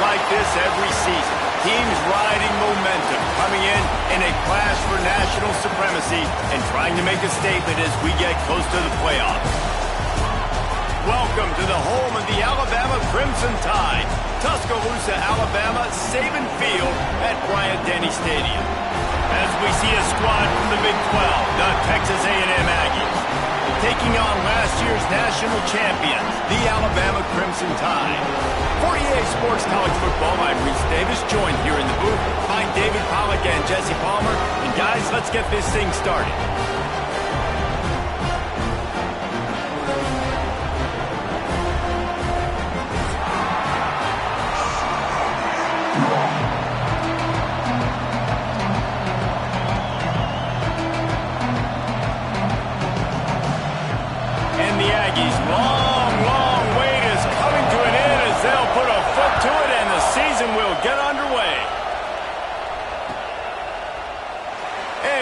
like this every season. Teams riding momentum, coming in a clash for national supremacy and trying to make a statement as we get close to the playoffs. Welcome to the home of the Alabama Crimson Tide, Tuscaloosa, Alabama, Saban Field at Bryant-Denny Stadium. As we see a squad from the Big 12, the Texas A&M Aggies, taking on last year's national champions, the Alabama Crimson Tide. For EA Sports College Football, I'm Reese Davis, joined here in the booth by David Pollack and Jesse Palmer. And guys, let's get this thing started.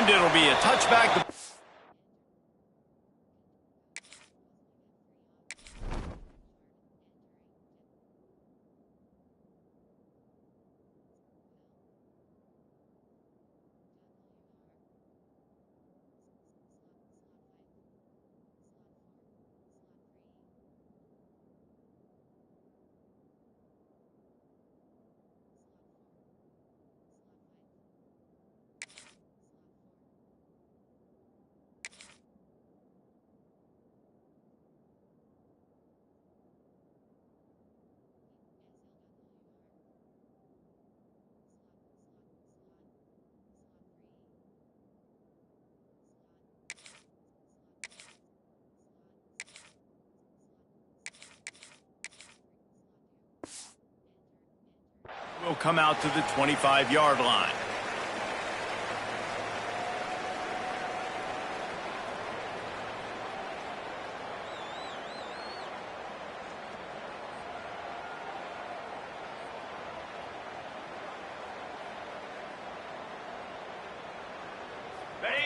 It'll be a touchback. Will come out to the 25-yard line.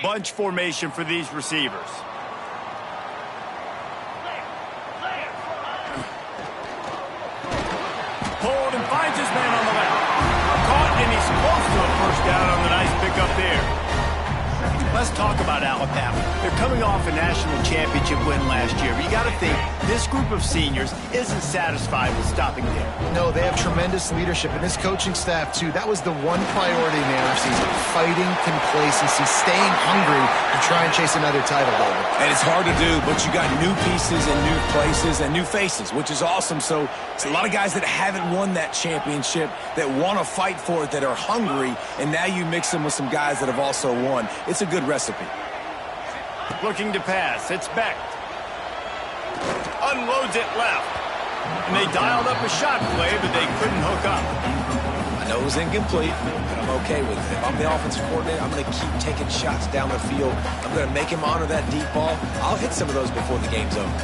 Bunch formation for these receivers. Pulled and finds his man on the left. Caught, and he's close to a first down on the nice pickup there. Let's talk about Alabama. They're coming off a national championship win last year. But you got to think, this group of seniors isn't satisfied with stopping there. No, they have tremendous leadership, and this coaching staff, too. That was the one priority in the offseason, fighting complacency, staying hungry to try and chase another title, David. And it's hard to do, but you got new pieces and new places and new faces, which is awesome. So it's a lot of guys that haven't won that championship, that want to fight for it, that are hungry, and now you mix them with some guys that have also won. It's a good recipe. Looking to pass. It's Beck. Unloads it left. And they dialed up a shot play, but they couldn't hook up. I know it was incomplete, but I'm okay with it. If I'm the offensive coordinator, I'm going to keep taking shots down the field. I'm going to make him honor that deep ball. I'll hit some of those before the game's over.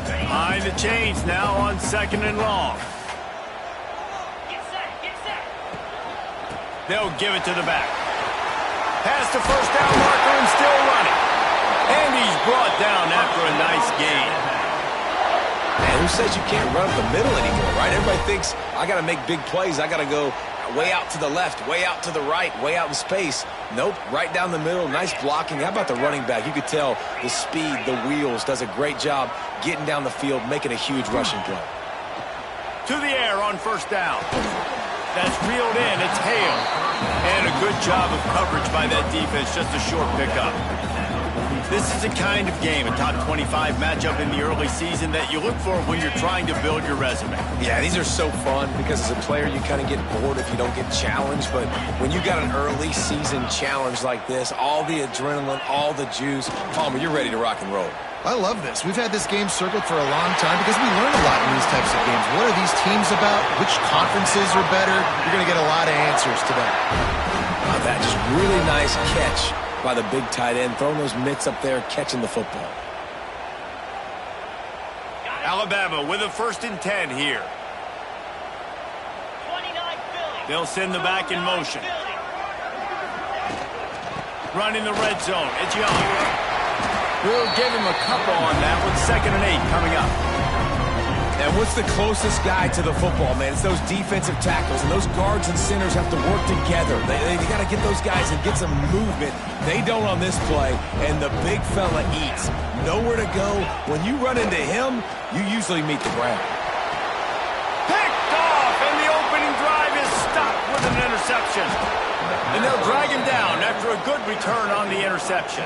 Behind the chains now on 2nd and long. Get set. They'll give it to the back. Past the first down marker and still running. And he's brought down after a nice gain. Man, who says you can't run up the middle anymore, right? Everybody thinks, I got to make big plays. I got to go way out to the left, way out to the right, way out in space. Nope, right down the middle, nice blocking. How about the running back? You could tell the speed, the wheels, does a great job getting down the field, making a huge rushing play. To the air on first down. That's reeled in, it's Hale. And a good job of coverage by that defense, just a short pickup. This is a kind of game, a top 25 matchup in the early season that you look for when you're trying to build your resume. Yeah, these are so fun because as a player you kind of get bored if you don't get challenged, but when you got an early season challenge like this, all the adrenaline, all the juice, Palmer, you're ready to rock and roll. I love this. We've had this game circled for a long time because we learn a lot in these types of games. What are these teams about? Which conferences are better? You're going to get a lot of answers today. That just really nice catch by the big tight end, throwing those mitts up there, catching the football. Alabama with a 1st and 10 here. 29 Philly. They'll send the back in motion. Running the red zone. It's Young. We'll give him a couple on that with 2nd and 8 coming up. And what's the closest guy to the football, man? It's those defensive tackles, and those guards and centers have to work together. They got to get those guys and get some movement. They don't on this play, and the big fella eats. Nowhere to go. When you run into him, you usually meet the ground. Picked off, and the opening drive is stopped with an interception. And they'll drag him down after a good return on the interception.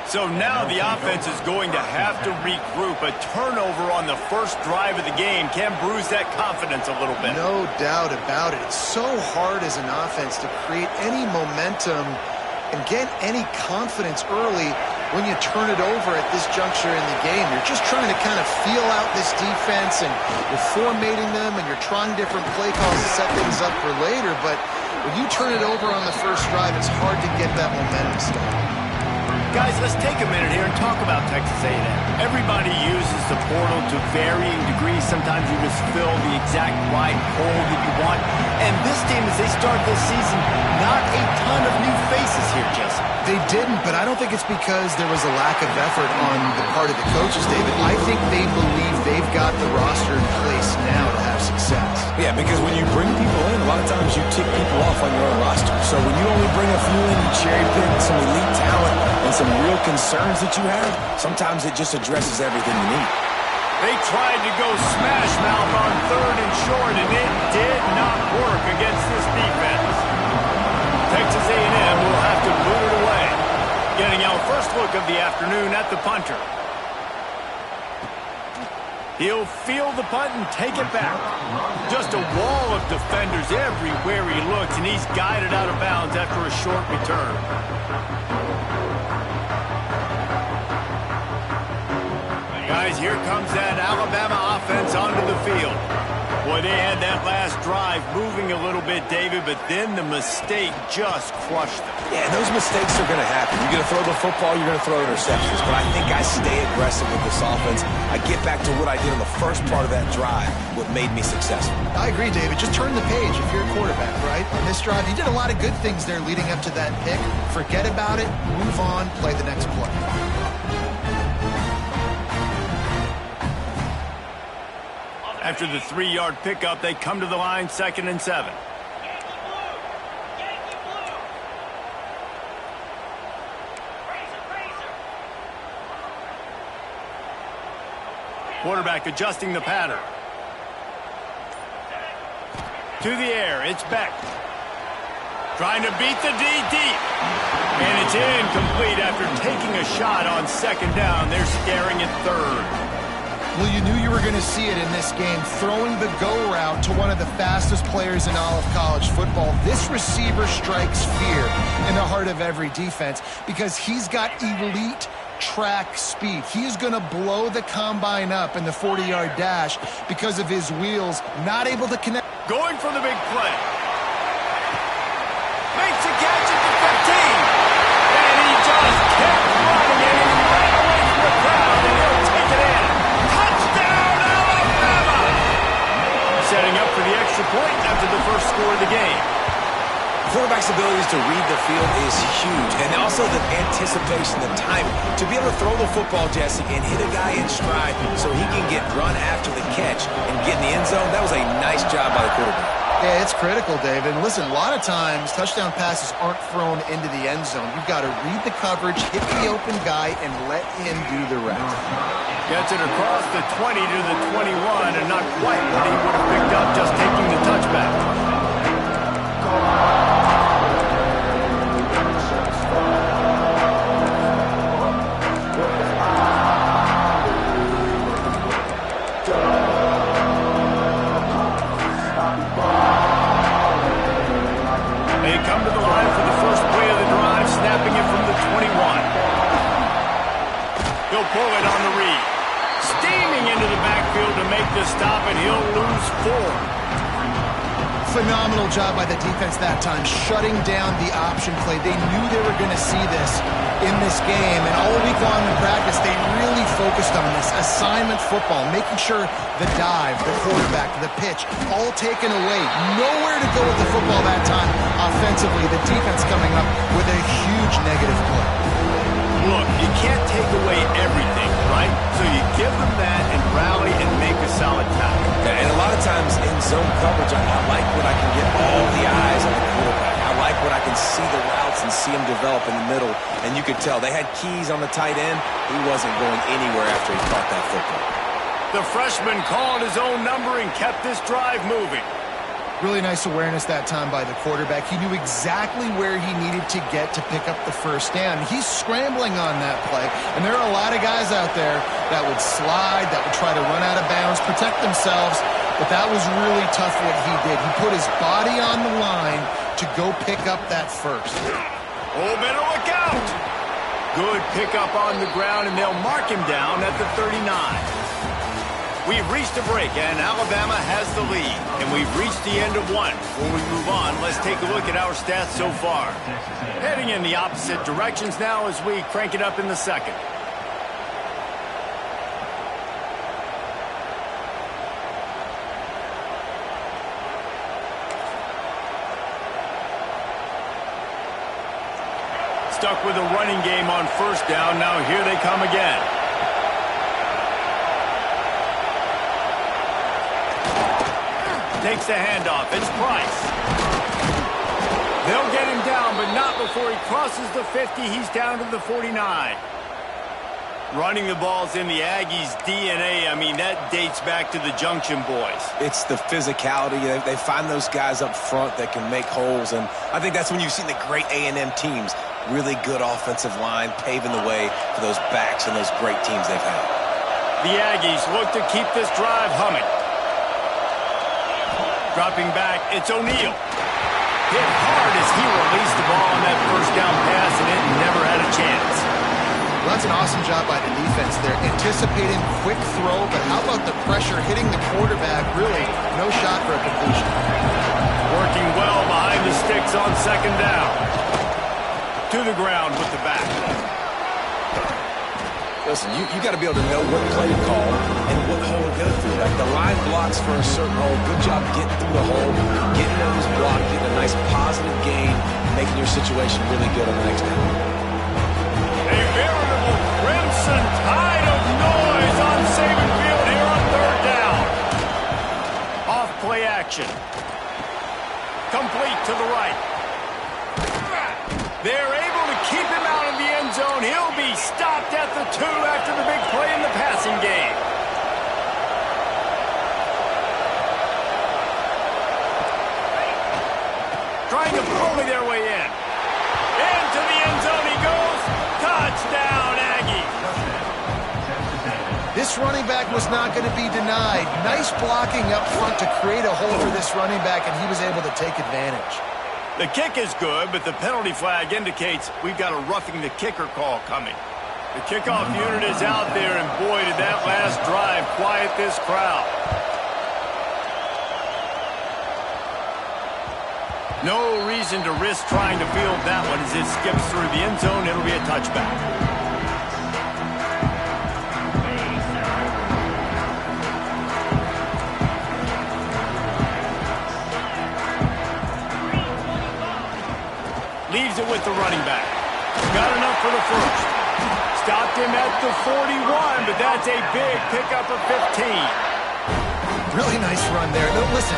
So now the offense is going to have to regroup. A turnover on the first drive of the game can bruise that confidence a little bit. No doubt about it. It's so hard as an offense to create any momentum and get any confidence early when you turn it over at this juncture in the game. You're just trying to kind of feel out this defense, and you're formatting them, and you're trying different play calls to set things up for later. But when you turn it over on the first drive, it's hard to get that momentum started. Guys, let's take a minute here and talk about Texas A&M. Everybody uses the portal to varying degrees. Sometimes you just fill the exact right hole that you want. And this team, as they start this season, not a ton of new faces here, Jesse. They didn't, but I don't think it's because there was a lack of effort on the part of the coaches, David. I think they believe they've got the roster in place now to have success. Yeah, because when you bring people in, a lot of times you tick people off on your own roster. So when you only bring a few in, you cherry pick some elite talent and some real concerns that you have, sometimes it just addresses everything you need. They tried to go smash mouth on third and short, and it did not work against this defense. Texas A&M will have to boot it away. Getting our first look of the afternoon at the punter. He'll field the punt and take it back. Just a wall of defenders everywhere he looks, and he's guided out of bounds after a short return. Guys, here comes that Alabama offense onto the field. Boy, they had that last drive moving a little bit, David, but then the mistake just crushed them. Yeah, those mistakes are going to happen. You're going to throw the football, you're going to throw interceptions. But I think I stay aggressive with this offense. I get back to what I did on the first part of that drive, what made me successful. I agree, David. Just turn the page if you're a quarterback, right? On this drive, you did a lot of good things there leading up to that pick. Forget about it, move on, play the next play. After the 3-yard pickup, they come to the line, 2nd and 7. Quarterback adjusting the pattern. To the air, it's Beck. Trying to beat the D deep. And it's incomplete after taking a shot on 2nd down. They're scaring at 3rd. Well, you knew you were going to see it in this game, throwing the go route to one of the fastest players in all of college football. This receiver strikes fear in the heart of every defense because he's got elite track speed. He's going to blow the combine up in the 40-yard dash because of his wheels, not able to connect. Going for the big play. Makes a catch at the 15. And he just kept running it. He ran away from the crowd, and he'll take it in. Touchdown, Alabama! Setting up for the extra point after the first score of the game. Quarterback's abilities to read the field is huge, and also the anticipation, the timing. To be able to throw the football, Jesse, and hit a guy in stride so he can get run after the catch and get in the end zone, that was a nice job by the quarterback. Yeah, it's critical, David. Listen, a lot of times touchdown passes aren't thrown into the end zone. You've got to read the coverage, hit the open guy, and let him do the rest. Gets it across the 20 to the 21, and not quite what he would have picked up just taking the touchback. They come to the line for the first play of the drive, snapping it from the 21. He'll pull it on the read. Steaming into the backfield to make the stop, and he'll lose 4. Phenomenal job by the defense that time, shutting down the option play. They knew they were going to see this in this game, and all week long in practice, they really focused on this assignment football, making sure the dive, the quarterback, the pitch, all taken away. Nowhere to go with the football that time offensively. The defense coming up with a huge negative play. Look, you can't take away everything, right? So you give them that and rally and make a solid tackle. Yeah, and a lot of times in zone coverage, I like when I can get all the eyes on the quarterback. I like when I can see the routes and see them develop in the middle. And you could tell they had keys on the tight end. He wasn't going anywhere after he caught that football. The freshman called his own number and kept this drive moving. Really nice awareness that time by the quarterback. He knew exactly where he needed to get to pick up the first down. He's scrambling on that play, and there are a lot of guys out there that would slide, that would try to run out of bounds, protect themselves, but that was really tough what he did. He put his body on the line to go pick up that first. Oh, better look out! Good pickup on the ground, and they'll mark him down at the 39. We've reached a break, and Alabama has the lead. And we've reached the end of one. Before we move on, let's take a look at our stats so far. Heading in the opposite directions now as we crank it up in the second. Stuck with a running game on first down. Now here they come again. Takes the handoff. It's Price. They'll get him down, but not before he crosses the 50. He's down to the 49. Running the ball's in the Aggies' DNA. I mean, that dates back to the Junction Boys. It's the physicality. They find those guys up front that can make holes, and I think that's when you've seen the great A&M teams. Really good offensive line, paving the way for those backs and those great teams they've had. The Aggies look to keep this drive humming. Dropping back, it's O'Neal. Hit hard as he released the ball on that first down pass, and it never had a chance. Well, that's an awesome job by the defense there. Anticipating quick throw, but how about the pressure hitting the quarterback? Really, no shot for a completion. Working well behind the sticks on second down. To the ground with the back. Listen, you got to be able to know what play to call and what hole to go through. Like the line blocks for a certain hole. Good job getting through the hole, getting those blocked, getting a nice positive gain, making your situation really good on the next down. A veritable crimson tide of noise on Saban Field here on third down. Off play action. Complete to the right. They're able to keep him out of the end zone. He'll be stopped at the 2 after the big play in the passing game. Trying to bully their way in. Into the end zone he goes. Touchdown, Aggie. This running back was not going to be denied. Nice blocking up front to create a hole for this running back, and he was able to take advantage. The kick is good, but the penalty flag indicates we've got a roughing the kicker call coming. The kickoff unit is out there, and boy, did that last drive quiet this crowd. No reason to risk trying to field that one as it skips through the end zone. It'll be a touchback. Leaves it with the running back. Got enough for the first. Stopped him at the 41, but that's a big pickup of 15. Really nice run there. Now, listen,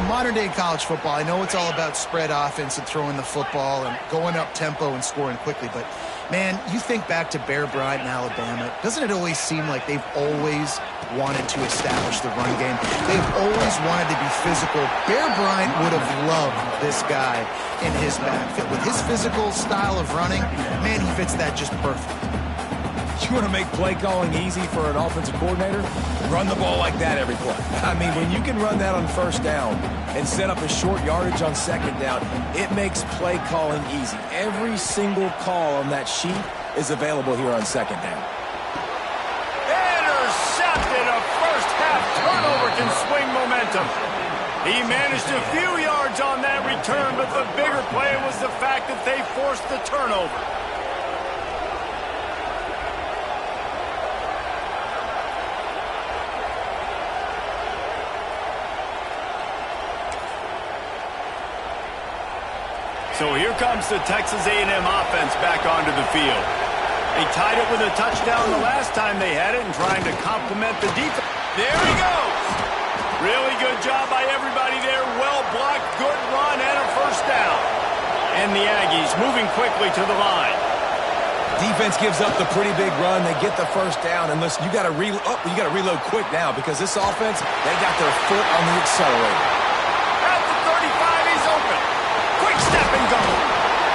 modern-day college football, I know it's all about spread offense and throwing the football and going up tempo and scoring quickly, but, man, you think back to Bear Bryant in Alabama, doesn't it always seem like they've always wanted to establish the run game? They've always wanted to be physical. Bear Bryant would have loved this guy in his backfield. With his physical style of running, man, he fits that just perfect. You want to make play calling easy for an offensive coordinator? Run the ball like that every play. I mean, when you can run that on first down and set up a short yardage on second down, it makes play calling easy. Every single call on that sheet is available here on second down. Intercepted. A first-half turnover can swing momentum. He managed a few yards on that return, but the bigger play was the fact that they forced the turnover. So here comes the Texas A&M offense back onto the field. They tied it with a touchdown the last time they had it and trying to complement the defense. There he goes. Really good job by everybody there. Well blocked, good run, and a first down. And the Aggies moving quickly to the line. Defense gives up the pretty big run. They get the first down. And listen, you got to reload quick now because this offense, they got their foot on the accelerator. At the 35, he's open. Quick step and go.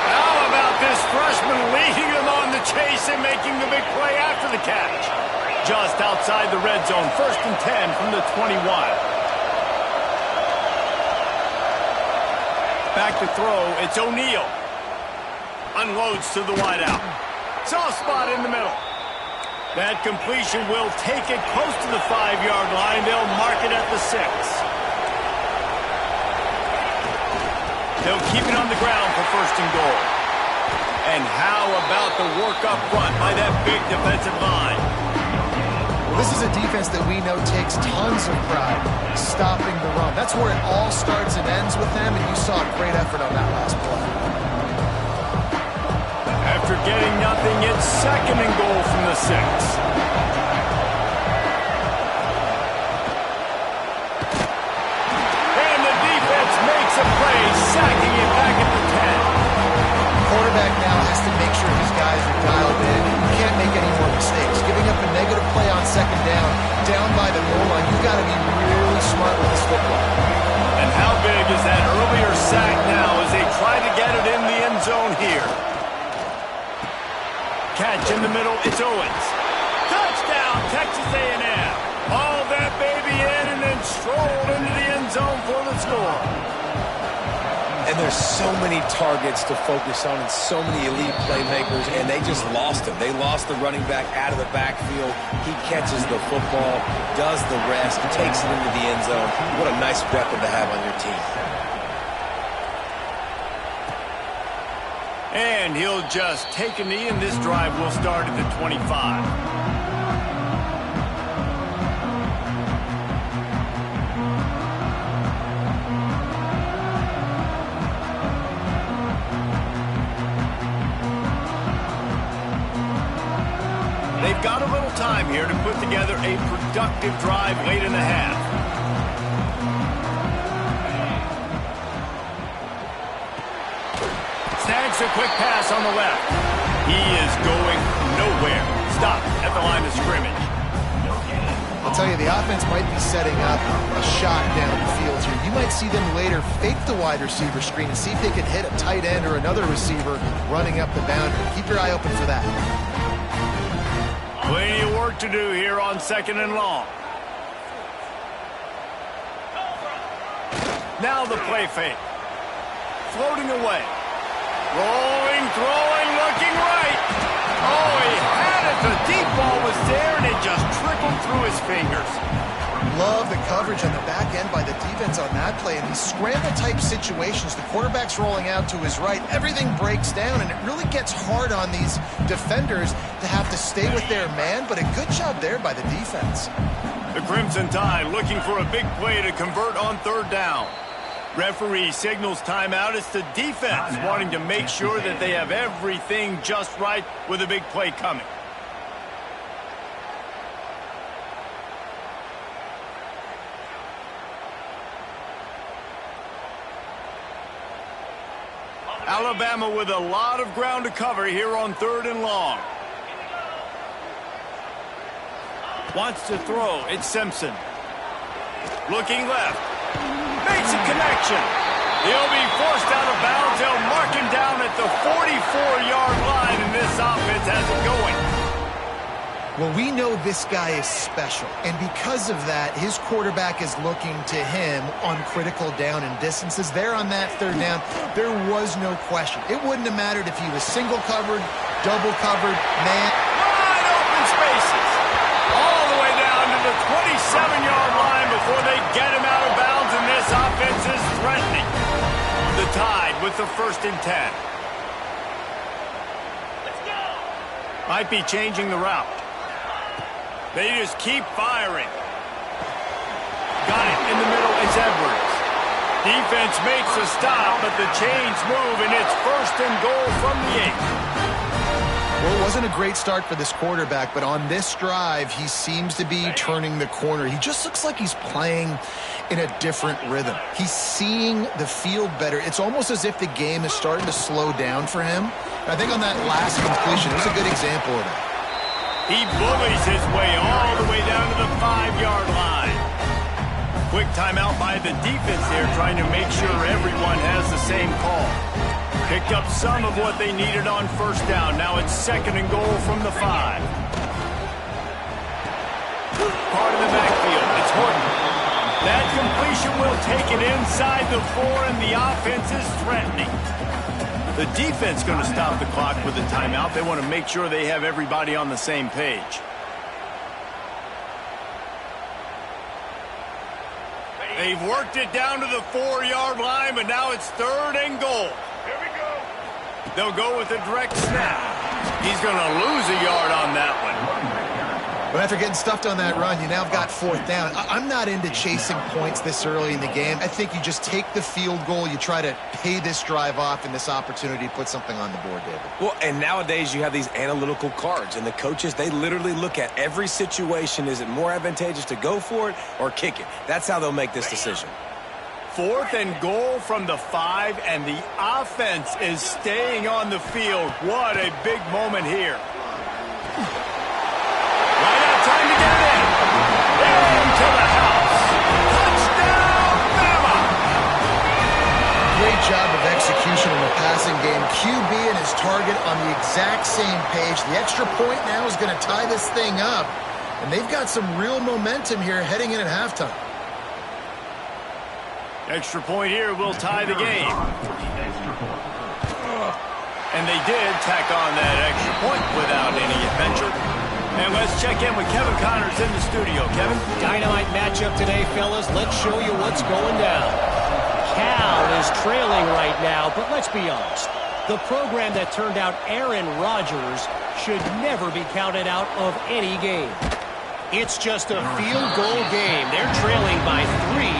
How about this freshman leading them on the chase and making the big play after the catch? Just outside the red zone, 1st and 10 from the 21. Back to throw, it's O'Neal. Unloads to the wideout. Soft spot in the middle. That completion will take it close to the 5-yard line. They'll mark it at the 6. They'll keep it on the ground for 1st and goal. And how about the work up front by that big defensive line? Well, this is a defense that we know takes tons of pride stopping the run. That's where it all starts and ends with them, and you saw a great effort on that last play. After getting nothing, it's 2nd and goal from the 6. And the defense makes a play, sacking it back at the 10. The quarterback now has to make sure his guys are dialed in. You can't make any more mistakes. Giving up a negative play on 2nd down by the goal line, you've got to be really smart with this football. And how big is that earlier sack now as they try to get it in the end zone here? Catch in the middle, it's Owens. Touchdown, Texas A&M. Hauled that baby in and then strolled into the end zone for the score. And there's so many targets to focus on and so many elite playmakers, and they just lost him. They lost the running back out of the backfield. He catches the football, does the rest, takes it into the end zone. What a nice weapon to have on your team. And he'll just take a knee, and this drive will start at the 25. They've got a little time here to put together a productive drive late in the half. Snags a quick pass on the left. He is going nowhere. Stop at the line of scrimmage. I'll tell you, the offense might be setting up a shot down the field here. You might see them later fake the wide receiver screen and see if they can hit a tight end or another receiver running up the boundary. Keep your eye open for that. Plenty of work to do here on 2nd and long. Now the play fake. Floating away. Rolling, throwing, looking right. Oh, he had it. The deep ball was there, and it just trickled through his fingers. Love the coverage on the back end by the defense on that play. In these scramble-type situations, the quarterback's rolling out to his right. Everything breaks down, and it really gets hard on these defenders to have to stay with their man, but a good job there by the defense. The Crimson Tide looking for a big play to convert on 3rd down. Referee signals timeout. It's the defense wanting to make sure that they have everything just right with a big play coming. Alabama with a lot of ground to cover here on 3rd and long. Wants to throw. It's Simpson. Looking left. Makes a connection. He'll be forced out of bounds. They'll mark him down at the 44-yard line, and this offense has it going. Well, we know this guy is special, and because of that, his quarterback is looking to him on critical down and distances. There on that 3rd down, there was no question. It wouldn't have mattered if he was single covered, double covered, man. Wide open spaces. All the way down to the 27-yard line before they get him out of bounds, and this offense is threatening. The Tide with the 1st and 10. Let's go. Might be changing the route. They just keep firing. Got it in the middle. It's Edwards. Defense makes a stop, but the chains move, and it's 1st and goal from the 8. Well, it wasn't a great start for this quarterback, but on this drive, he seems to be turning the corner. He just looks like he's playing in a different rhythm. He's seeing the field better. It's almost as if the game is starting to slow down for him. And I think on that last completion, it was a good example of that. He bullies his way all the way down to the 5-yard line. Quick timeout by the defense here, trying to make sure everyone has the same call. Picked up some of what they needed on first down. Now it's 2nd and goal from the 5. Part of the backfield. It's Horton. That completion will take it inside the 4, and the offense is threatening. The defense going to stop the clock with a timeout. They want to make sure they have everybody on the same page. They've worked it down to the 4-yard line, but now it's 3rd and goal. Here we go. They'll go with a direct snap. He's going to lose a yard on that one. But after getting stuffed on that run, you now have got 4th down. I'm not into chasing points this early in the game. I think you just take the field goal. You try to pay this drive off and this opportunity to put something on the board, David. Well, and nowadays you have these analytical cards, and the coaches, they literally look at every situation. Is it more advantageous to go for it or kick it? That's how they'll make this decision. 4th and goal from the 5, and the offense is staying on the field. What a big moment here. Right out, time to get it in. Into the house. Touchdown, Bama! Great job of execution in the passing game. QB and his target on the exact same page. The extra point now is going to tie this thing up. And they've got some real momentum here heading in at halftime. Extra point here will tie the game. And they did tack on that extra point without any adventure. And let's check in with Kevin Connors in the studio. Kevin? Dynamite matchup today, fellas. Let's show you what's going down. Cal is trailing right now, but let's be honest. The program that turned out Aaron Rodgers should never be counted out of any game. It's just a field goal game. They're trailing by 3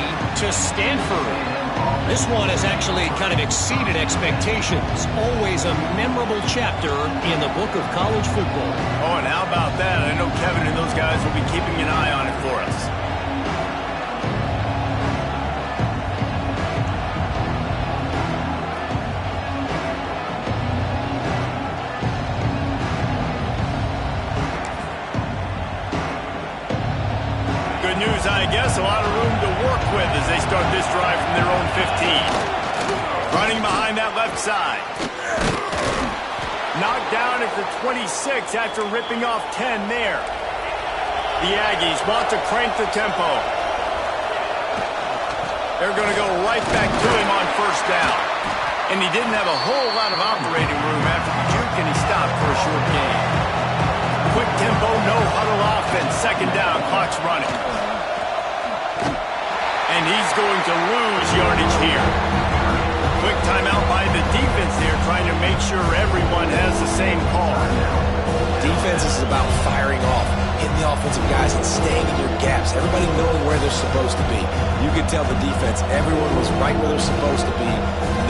to Stanford. This one has actually kind of exceeded expectations. Always a memorable chapter in the book of college football. Oh, and how about that? I know Kevin and those guys will be keeping an eye on it for us. News, I guess. A lot of room to work with as they start this drive from their own 15. Running behind that left side. Knocked down at the 26 after ripping off 10 there. The Aggies want to crank the tempo. They're going to go right back to him on first down. And he didn't have a whole lot of operating room after the juke, and he stopped for a short gain. Quick tempo, no huddle offense. 2nd down, clock's running. And he's going to lose yardage here. Quick timeout by the defense here, trying to make sure everyone has the same call. Defense is about firing off, hitting the offensive guys and staying in your gaps. Everybody knowing where they're supposed to be. You could tell the defense, everyone was right where they're supposed to be,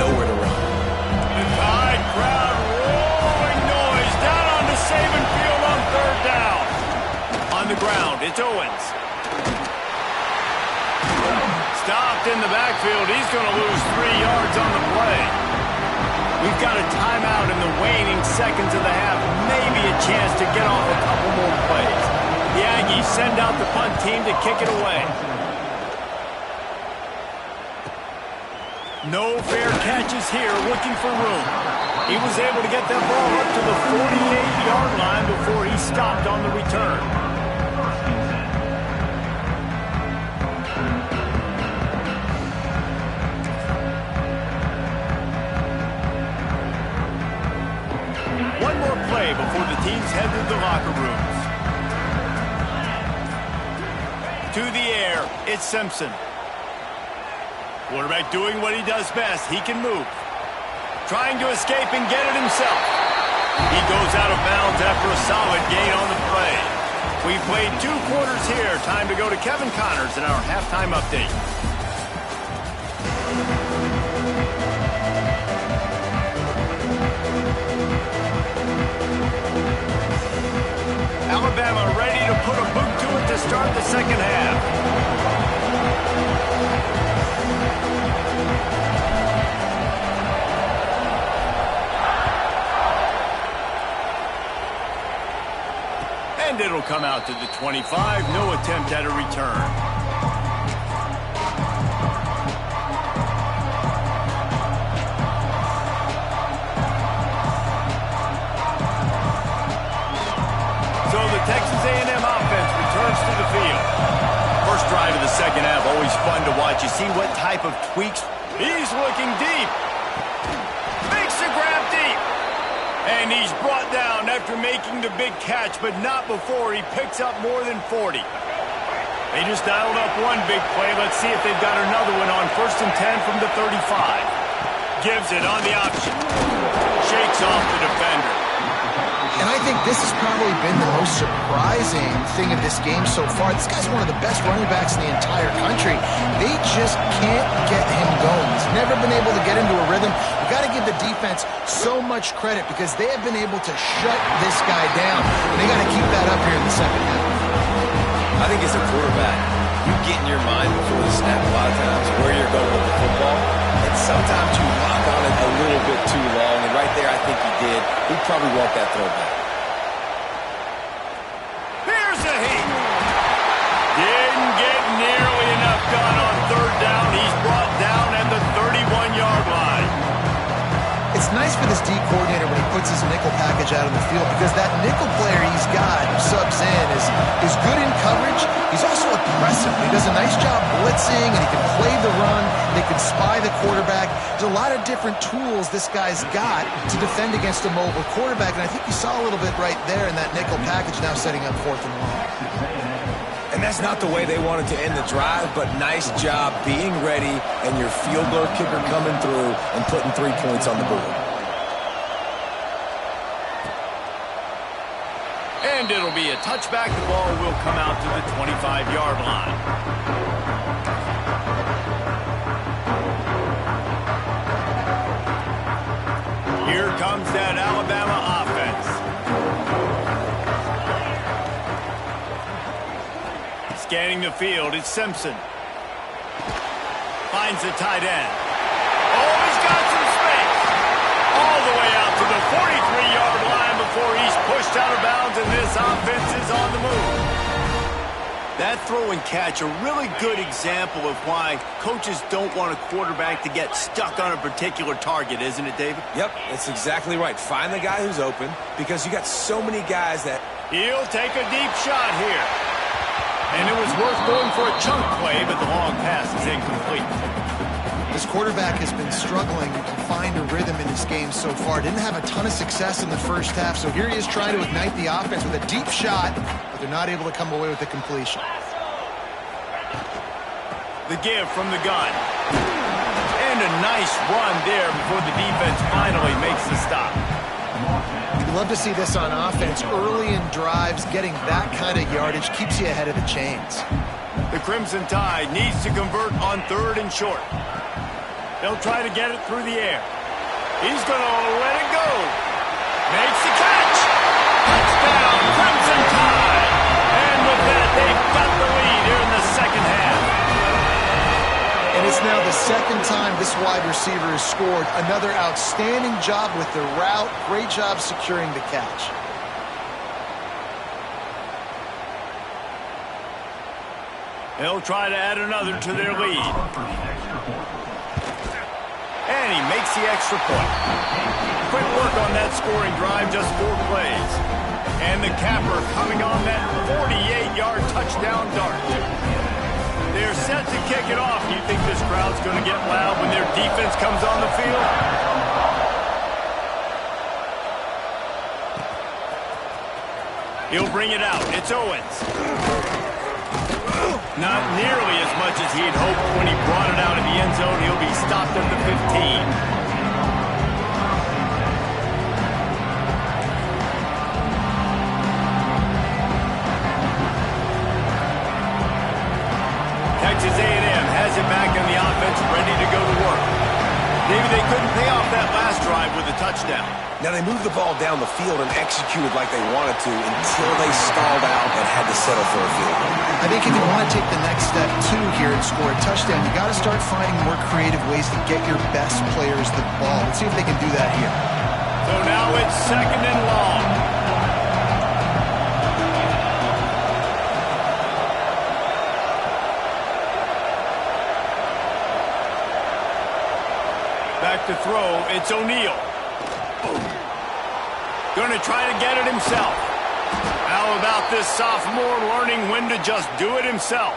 nowhere to run. The Tide crowd rolling noise down on the Saban field on 3rd down. On the ground, it's Owens. Stopped in the backfield. He's going to lose 3 yards on the play. We've got a timeout in the waning seconds of the half. Maybe a chance to get off a couple more plays. The Aggies send out the punt team to kick it away. No fair catches here, looking for room. He was able to get that ball up to the 48-yard line before he stopped on the return. One more play before the teams head to the locker rooms. To the air, it's Simpson. Quarterback doing what he does best. He can move. Trying to escape and get it himself. He goes out of bounds after a solid gain on the play. We've played 2 quarters here. Time to go to Kevin Connors in our halftime update. it'll come out to the 25. No attempt at a return. So the Texas A&M offense returns to the field. First drive of the second half, always fun to watch. You see what type of tweaks. He's looking deep. Makes the grab deep. And he's brought down after making the big catch, but not before he picks up more than 40. They just dialed up one big play. Let's see if they've got another one on 1st and 10 from the 35. Gives it on the option. Shakes off the defender. And I think this has probably been the most surprising thing of this game so far. This guy's one of the best running backs in the entire country. They just can't get him going. He's never been able to get into a rhythm. You've got to give the defense so much credit because they have been able to shut this guy down. And they got to keep that up here in the second half. I think as a quarterback, you get in your mind before the snap a lot of times where you're going with the football. And sometimes you lock on it a little bit too long. And right there, I think he did. He'd probably want that throwback. Here's a heat. Didn't get nearly enough done on 3rd down. He's brought down at the 31-yard line. It's nice for this D coordinator when he puts his nickel package out on the field because that nickel player he's got who subs in is good in coverage. He's also aggressive. He does a nice job blitzing, and he can play the run. They can spy the quarterback. There's a lot of different tools this guy's got to defend against a mobile quarterback, and I think you saw a little bit right there in that nickel package now setting up 4th and long. And that's not the way they wanted to end the drive, but nice job being ready and your field goal kicker coming through and putting 3 points on the board. And it'll be a touchback. The ball will come out to the 25-yard line. Here comes that Alabama offense. Scanning the field, it's Simpson. Finds the tight end. Oh, he's got some space. All the way out to the 43-yard line before he's pushed out of bounds, and this offense is on the move. That throw and catch, a really good example of why coaches don't want a quarterback to get stuck on a particular target, isn't it, David? Yep, that's exactly right. Find the guy who's open because you got so many guys that... He'll take a deep shot here. And it was worth going for a chunk play, but the long pass is incomplete. This quarterback has been struggling to find a rhythm in his game so far. Didn't have a ton of success in the first half, so here he is trying to ignite the offense with a deep shot, but they're not able to come away with the completion. The give from the gun. And a nice run there before the defense finally makes the stop. You love to see this on offense. Early in drives, getting that kind of yardage keeps you ahead of the chains. The Crimson Tide needs to convert on 3rd and short. They'll try to get it through the air. He's going to let it go. Makes the catch. Touchdown, Crimson Tide. And with that, they've got the lead here in the second half. And it's now the second time this wide receiver has scored. Another outstanding job with the route. Great job securing the catch. They'll try to add another to their lead. And he makes the extra point. Quick work on that scoring drive, just 4 plays. And the capper coming on that 48-yard touchdown dart. They're set to kick it off. You think this crowd's going to get loud when their defense comes on the field? He'll bring it out. It's Owens. Not nearly as much as he'd hoped when he brought it out of the end zone. He'll be stopped at the 15. Texas A&M has it back on the offense, ready to go to work. Maybe they couldn't pay off that last drive with a touchdown. Now they moved the ball down the field and executed like they wanted to until they stalled out and had to settle for a field goal. I think if you want to take the next step, too, here and score a touchdown, you got to start finding more creative ways to get your best players the ball. Let's see if they can do that here. So now it's 2nd and long. Back to throw, it's O'Neal. Going to try to get it himself. How about this sophomore learning when to just do it himself?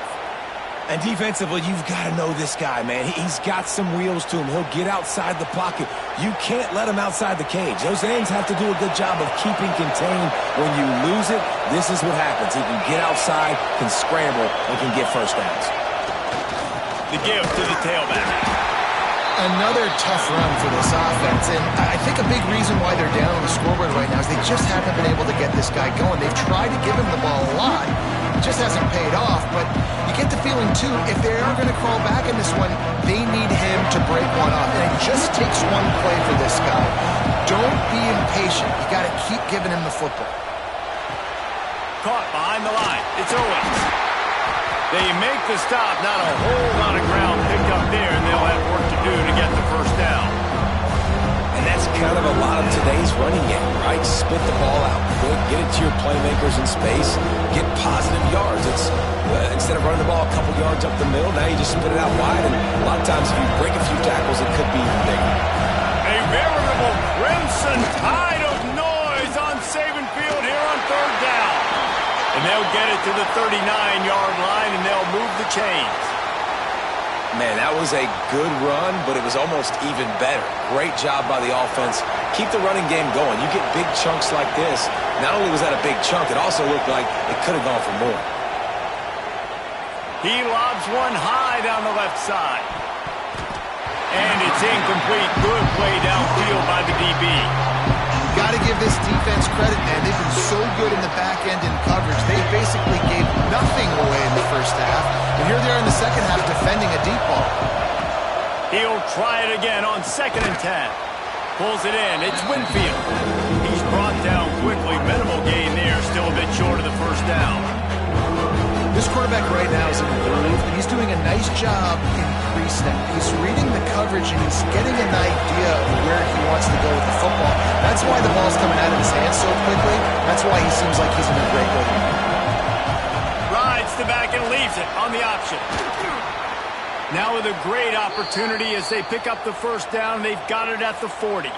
And defensively, you've got to know this guy, man. He's got some wheels to him. He'll get outside the pocket. You can't let him outside the cage. Those ends have to do a good job of keeping contained. When you lose it, this is what happens. He can get outside, can scramble, and can get first downs. The give to the tailback. Another tough run for this offense, and I think a big reason why they're down on the scoreboard right now is they just haven't been able to get this guy going. They've tried to give him the ball a lot. It just hasn't paid off, but you get the feeling, too, if they are going to crawl back in this one, they need him to break one off, and it just takes one play for this guy. Don't be impatient. You got to keep giving him the football. Caught behind the line. It's Owens. They make the stop, not a whole lot of ground picked up there, and they'll have work to do to get the first down. And that's kind of a lot of today's running game, right? Spit the ball out quick, get it to your playmakers in space, get positive yards. It's instead of running the ball a couple yards up the middle, now you just spit it out wide, and a lot of times if you break a few tackles, it could be even bigger. A veritable crimson tide of noise on Saban Field here on third down. And they'll get it to the 39-yard line, and they'll move the chains. Man, that was a good run, but it was almost even better. Great job by the offense. Keep the running game going. You get big chunks like this. Not only was that a big chunk, it also looked like it could have gone for more. He lobs one high down the left side. And it's incomplete. Good play downfield by the DB. Got to give this defense credit, man. They've been so good in the back end in coverage. They basically gave nothing away in the first half. And here they are in the second half defending a deep ball. He'll try it again on 2nd and 10. Pulls it in. It's Winfield. He's brought down quickly. Minimal gain there. Still a bit short of the first down. This quarterback right now is in the groove, and he's doing a nice job in pre-snap. He's reading the coverage, and he's getting an idea of where he wants to go with the football. That's why the ball's coming out of his hands so quickly. That's why he seems like he's in a great rhythm. Rides the back and leaves it on the option. Now with a great opportunity as they pick up the first down. They've got it at the 40.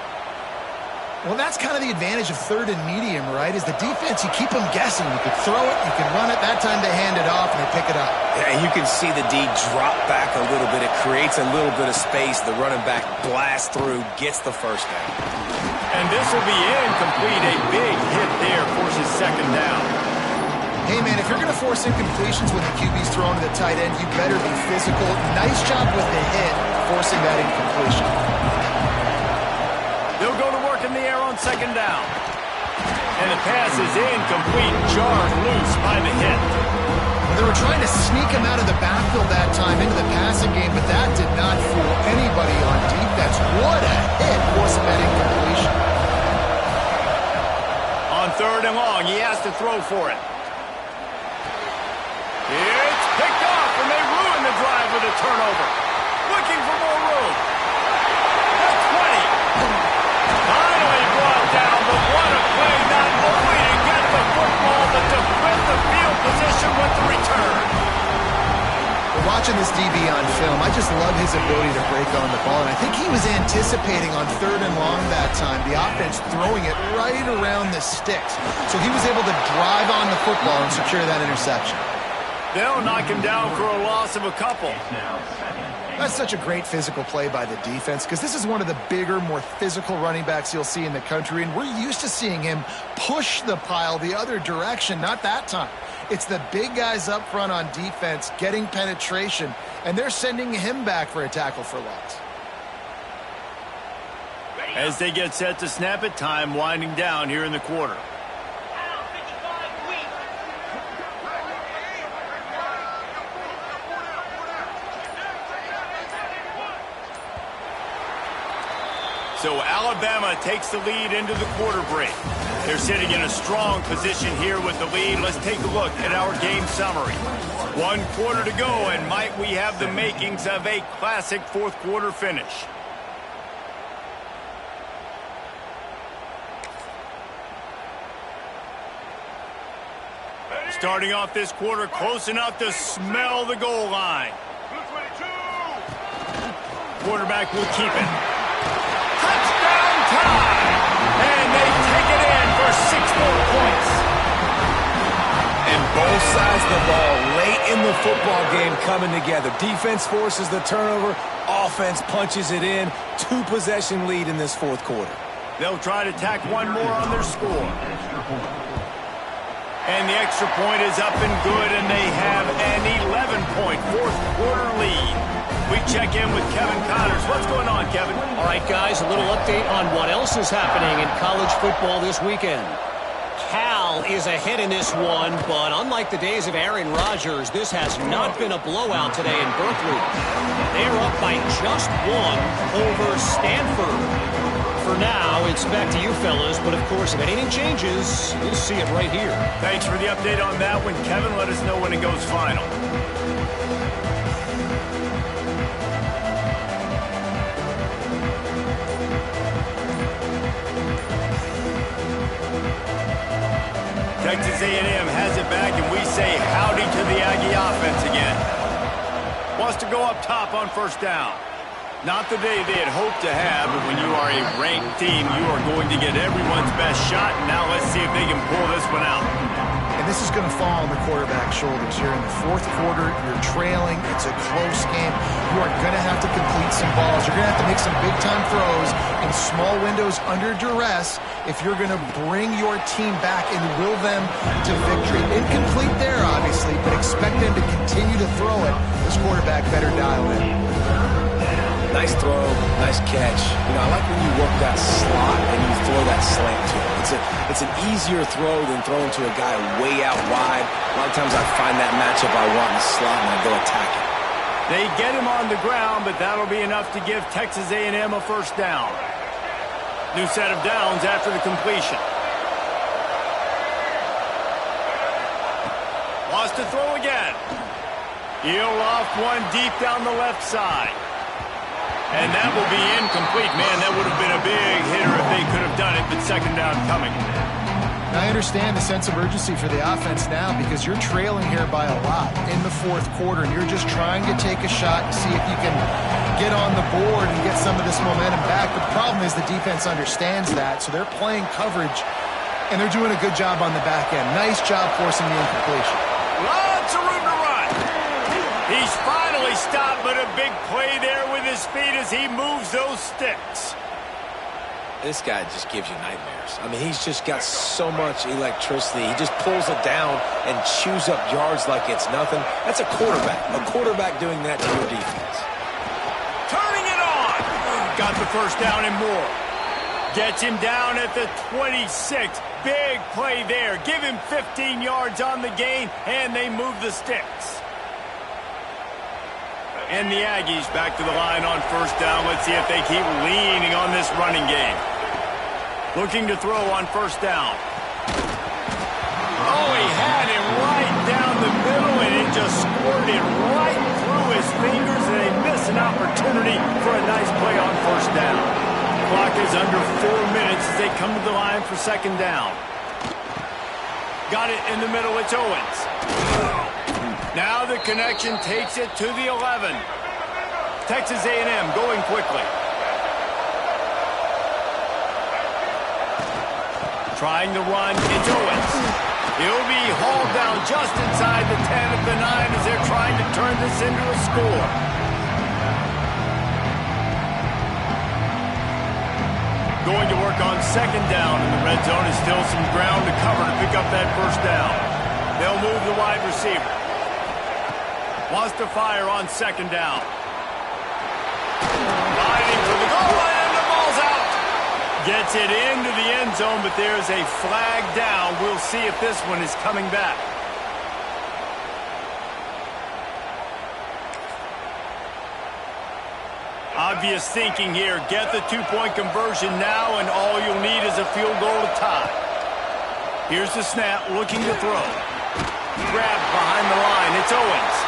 Well, that's kind of the advantage of third and medium, right? Is the defense, you keep them guessing. You can throw it, you can run it. That time they hand it off, and they pick it up. Yeah, and you can see the D drop back a little bit. It creates a little bit of space. The running back blasts through, gets the first down. And this will be incomplete. A big hit there forces 2nd down. Hey, man, if you're going to force incompletions when the QB's throwing to the tight end, you better be physical. Nice job with the hit, forcing that incompletion. They'll go to work in the air on 2nd down. And the pass is incomplete, jarred loose by the hit. They were trying to sneak him out of the backfield that time into the passing game, but that did not fool anybody on defense. What a hit, forcing that incompletion. On 3rd and long, he has to throw for it. It's picked off, and they ruin the drive with a turnover. Looking for more room. At 20. Finally brought down, but what a play, not only to get the football, but to flip the field position with the return. Watching this DB on film, I just love his ability to break on the ball, and I think he was anticipating on 3rd and long that time, the offense throwing it right around the sticks. So he was able to drive on the football and secure that interception. They'll knock him down for a loss of a couple. That's such a great physical play by the defense because this is one of the bigger, more physical running backs you'll see in the country, and we're used to seeing him push the pile the other direction, not that time. It's the big guys up front on defense getting penetration, and they're sending him back for a tackle for loss. As they get set to snap it, time winding down here in the quarter. So Alabama takes the lead into the quarter break. They're sitting in a strong position here with the lead. Let's take a look at our game summary. 1 quarter to go, and might we have the makings of a classic 4th quarter finish. Starting off this quarter, close enough to smell the goal line. Quarterback will keep it. Touchdown time! And they take it in for 6 more points. And both sides of the ball late in the football game coming together. Defense forces the turnover. Offense punches it in. 2-possession lead in this fourth quarter. They'll try to tack one more on their score. And the extra point is up and good, and they have an 11-point fourth quarter lead. We check in with Kevin Connors. What's going on, Kevin? All right, guys, a little update on what else is happening in college football this weekend. Cal is ahead in this one, but unlike the days of Aaron Rodgers, this has not been a blowout today in Berkeley. They're up by just 1 over Stanford. For now, it's back to you fellas, but of course, if anything changes, you'll see it right here. Thanks for the update on that one, Kevin. Let us know when it goes final. Texas A&M has it back, and we say howdy to the Aggie offense again. Wants to go up top on first down. Not the day they had hoped to have, but when you are a ranked team, you are going to get everyone's best shot. And now let's see if they can pull this one out. And this is going to fall on the quarterback's shoulders here in the fourth quarter. You're trailing. It's a close game. You are going to have to complete some balls. You're going to have to make some big-time throws in small windows under duress if you're going to bring your team back and will them to victory. Incomplete there, obviously, but expect them to continue to throw it. This quarterback better dial in. Nice throw, nice catch. You know, I like when you work that slot and you throw that slant to him. It's an easier throw than throwing to a guy way out wide. A lot of times I find that matchup I want in the slot and I go attack it. They get him on the ground, but that'll be enough to give Texas A&M a first down. New set of downs after the completion. Wants to throw again. He'll off one deep down the left side. And that will be incomplete. Man, that would have been a big hitter if they could have done it, but second down coming. I understand the sense of urgency for the offense now because you're trailing here by a lot in the fourth quarter, and you're just trying to take a shot to see if you can get on the board and get some of this momentum back. But the problem is the defense understands that, so they're playing coverage, and they're doing a good job on the back end. Nice job forcing the incompletion. Lots of room to run. He's finally stopped, but a big play there with his feet as he moves those sticks. This guy just gives you nightmares. I mean, he's just got so much electricity. He just pulls it down and chews up yards like it's nothing. That's a quarterback. A quarterback doing that to your defense. Turning it on. Got the first down and more. Gets him down at the 26. Big play there. Give him 15 yards on the gain, and they move the sticks. And the Aggies back to the line on first down. Let's see if they keep leaning on this running game. Looking to throw on first down. Oh, he had him right down the middle, and it just squirted right through his fingers, and they miss an opportunity for a nice play on first down. Clock is under 4 minutes as they come to the line for second down. Got it in the middle. It's Owens. Now the connection takes it to the 11. Texas A&M going quickly. Trying to run, it's Owens. He'll be hauled down just inside the 10 of the 9 as they're trying to turn this into a score. Going to work on second down in the red zone. Is still some ground to cover to pick up that first down. They'll move the wide receiver. Wants to fire on second down. Riding for the goal line, and the ball's out. Gets it into the end zone, but there's a flag down. We'll see if this one is coming back. Obvious thinking here. Get the two-point conversion now, and all you'll need is a field goal to tie. Here's the snap, looking to throw. Grabbed behind the line. It's Owens.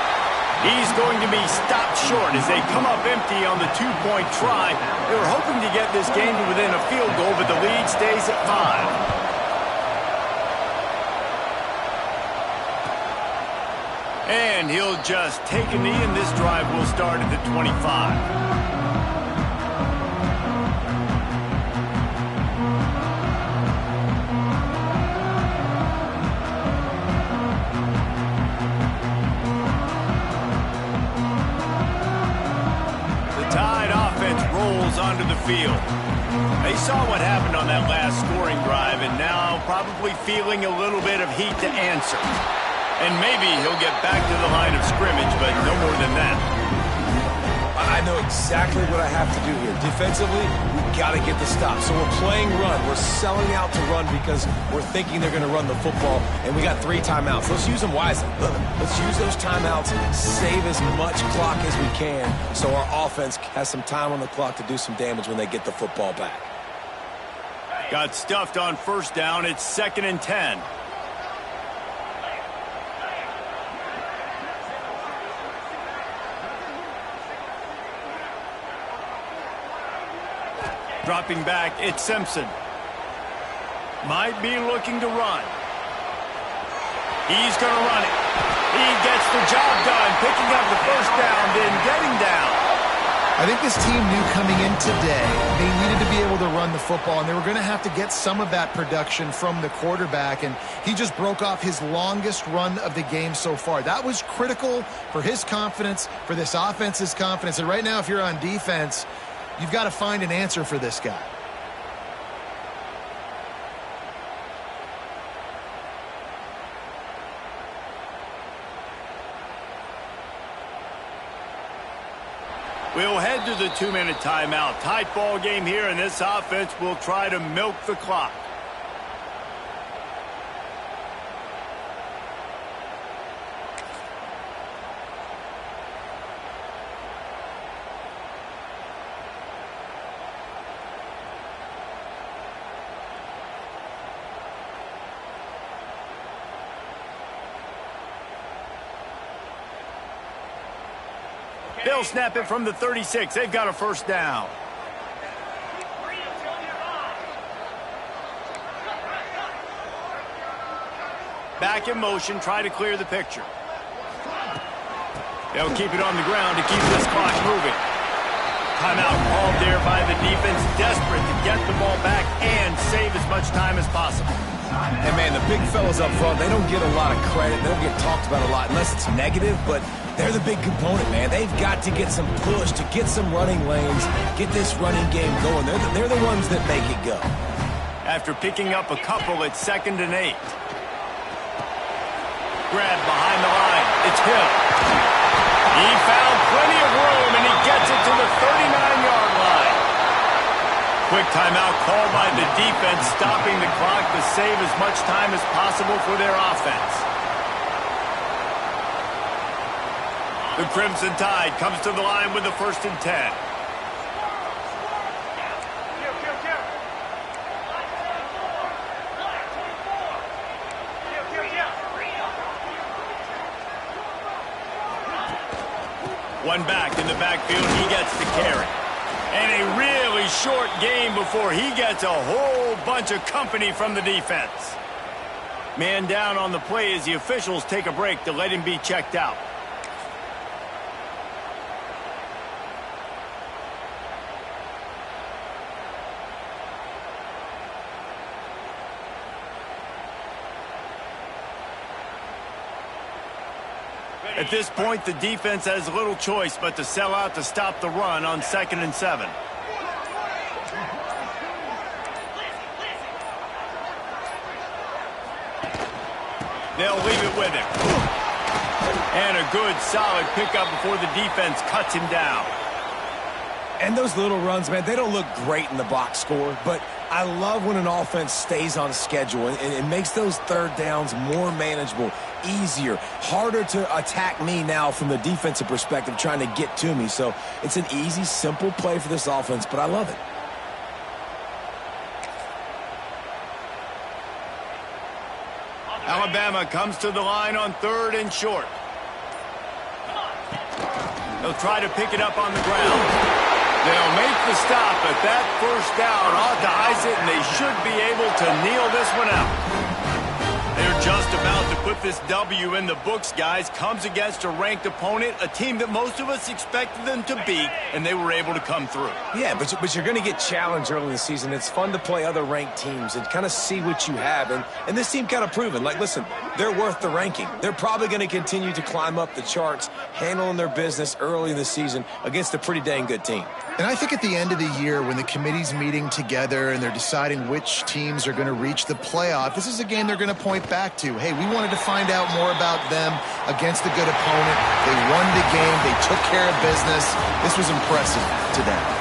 He's going to be stopped short as they come up empty on the two-point try. They were hoping to get this game to within a field goal, but the lead stays at 5. And he'll just take a knee, and this drive will start at the 25. rolls onto the field. They saw what happened on that last scoring drive and now probably feeling a little bit of heat to answer. And maybe he'll get back to the line of scrimmage, but no more than that. I know exactly what I have to do here. Defensively, we've got to get the stop. So we're playing run. We're selling out to run because we're thinking they're going to run the football, and we got 3 timeouts. Let's use them wisely. Let's use those timeouts, save as much clock as we can so our offense has some time on the clock to do some damage when they get the football back. Got stuffed on first down. It's 2nd and 10. Dropping back, it's Simpson. Might be looking to run. He's going to run it. He gets the job done, picking up the first down, then getting down. I think this team knew coming in today they needed to be able to run the football, and they were going to have to get some of that production from the quarterback, and he just broke off his longest run of the game so far. That was critical for his confidence, for this offense's confidence, and right now if you're on defense, you've got to find an answer for this guy. We'll head to the 2-minute timeout. Tight ball game here, and this offense will try to milk the clock. They'll snap it from the 36. They've got a first down. Back in motion, try to clear the picture. They'll keep it on the ground to keep this clock moving. Timeout called there by the defense, desperate to get the ball back and save as much time as possible. And, man, the big fellas up front, they don't get a lot of credit. They don't get talked about a lot unless it's negative, but they're the big component, man. They've got to get some push, to get some running lanes, get this running game going. They're the ones that make it go. After picking up a couple, it's 2nd and 8. Grab behind the line. It's Hill. He found plenty of room, and he gets it to the 39-yard line. Quick timeout called by the defense, stopping the clock to save as much time as possible for their offense. The Crimson Tide comes to the line with the 1st and 10. One back in the backfield, he gets the carry. And a really short game before he gets a whole bunch of company from the defense. Man down on the play as the officials take a break to let him be checked out. At this point, the defense has little choice but to sell out to stop the run on 2nd and 7. They'll leave it with him. And a good, solid pickup before the defense cuts him down. And those little runs, man, they don't look great in the box score, but I love when an offense stays on schedule and it makes those 3rd downs more manageable, easier, harder to attack me now from the defensive perspective trying to get to me. So it's an easy, simple play for this offense, but I love it. Alabama comes to the line on 3rd and short. They'll try to pick it up on the ground. They'll make the stop, but that first down ought to ice it, and they should be able to kneel this one out. They're just about to put this W in the books, guys. Comes against a ranked opponent, a team that most of us expected them to beat, and they were able to come through. Yeah, but you're going to get challenged early in the season. It's fun to play other ranked teams and kind of see what you have. And this team kind of proven, like, listen, they're worth the ranking. They're probably going to continue to climb up the charts, handling their business early in the season against a pretty dang good team. And I think at the end of the year, when the committee's meeting together and they're deciding which teams are going to reach the playoff, this is a game they're going to point back to. Hey, we wanted to find out more about them against a good opponent. They won the game. They took care of business. This was impressive to them.